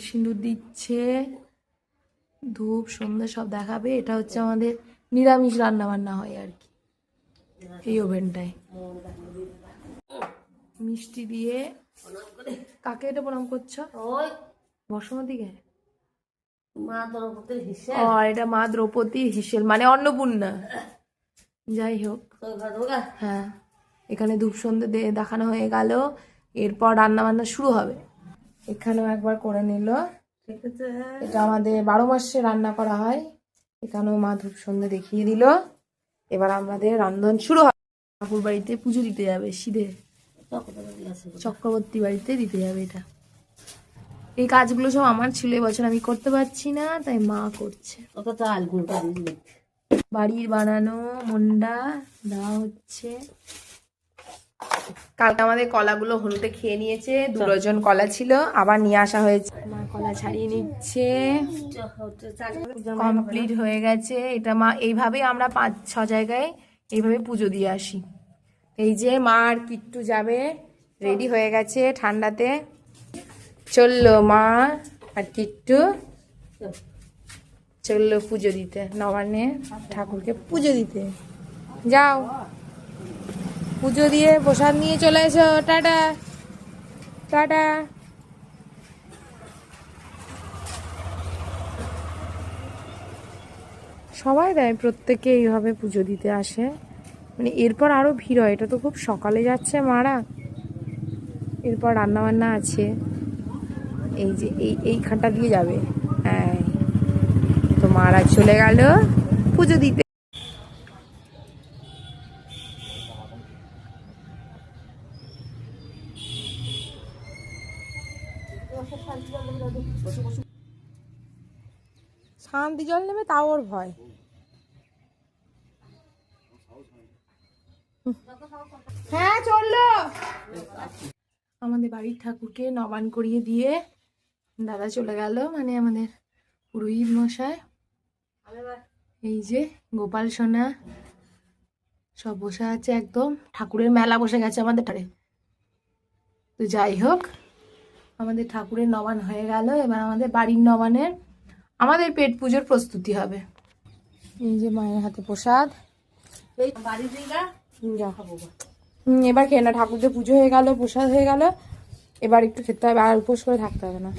সিঁদুর দিচ্ছে, ধূপ সন্ধ্যা সব দেখাবে। এটা হচ্ছে আমাদের নিরামিষ রান্না বান্না হয় আর কি এই ওভেনটায়। মিষ্টি দিয়ে কাকে এটা প্রণাম করছো? বসুমতীকে। এটা মা দ্রৌপদীর হিসেল মানে অন্নপূর্ণা। যাই হোক, হ্যাঁ এখানে ধূপ সন্ধ্যে দেখানো হয়ে গেল, এরপর রান্না বান্না শুরু হবে। এখানেও একবার করে নিল, এটা আমাদের 12 মাসে রান্না করা হয়। এখানেও মা ধূপ সন্ধ্যে দেখিয়ে দিল। এবার আমাদের রান্ধন শুরু হয়। ঠাকুর বাড়িতে পুজো দিতে যাবে, সিধে চক্রবর্তী বাড়িতে দিতে যাবে। এটা এই কাজগুলো সব আমার ছিল, এবছর আমি করতে পারছি না, তাই মা করছে। বাড়ির বানানো মন্ডা দেওয়া হচ্ছে। কালকে আমাদের কলাগুলো হলুদে খেয়ে নিয়েছে, 2 ডজন কলা ছিল, আবার নিয়ে আসা হয়েছে। মা কলা ছাড়িয়ে নিচ্ছে, কমপ্লিট হয়ে গেছে। এটা মা এইভাবেই আমরা 5-6 জায়গায় এইভাবে পুজো দিয়ে আসি। এই যে মা আর কিট্টু যাবে, রেডি হয়ে গেছে ঠান্ডাতে। চললো মা আর কিট্টু, চললো পুজো দিতে, নবান্নে ঠাকুরকে পুজো দিতে। যাও পুজো দিয়ে প্রসাদ নিয়ে চলে এসো। Tata tata. সবাই দেয়, প্রত্যেকে এইভাবে পুজো দিতে আসে। মানে এরপর আরো ভিড় হয়, এটা তো খুব সকালে যাচ্ছে মারা, এরপর রান্না বান্না আছে। এই যে এইখানটা দিয়ে যাবে, হ্যাঁ তো মারা চলে গেল পুজো দিতে। শান্তি জল নেবে তাও ওর ভয়। হ্যাঁ চললো। আমাদের বাড়ির ঠাকুরকে নবান করিয়ে দিয়ে দাদা চলে গেল, মানে আমাদের পুরোহিত মশাই। এই যে গোপাল সোনা সব বসে আছে, একদম ঠাকুরের মেলা বসে গেছে আমাদের ঠারে। তো যাই হোক, আমাদের ঠাকুরের নবান হয়ে গেল। এবার আমাদের বাড়ির নবানের আমাদের পেট পুজোর প্রস্তুতি হবে। এই যে মায়ের হাতে প্রসাদ, এবার খেয়ে না, ঠাকুরদের পুজো হয়ে গেল, প্রসাদ হয়ে গেল, এবার একটু খেতে হবে, আর উপোস করে থাকতে হবে না।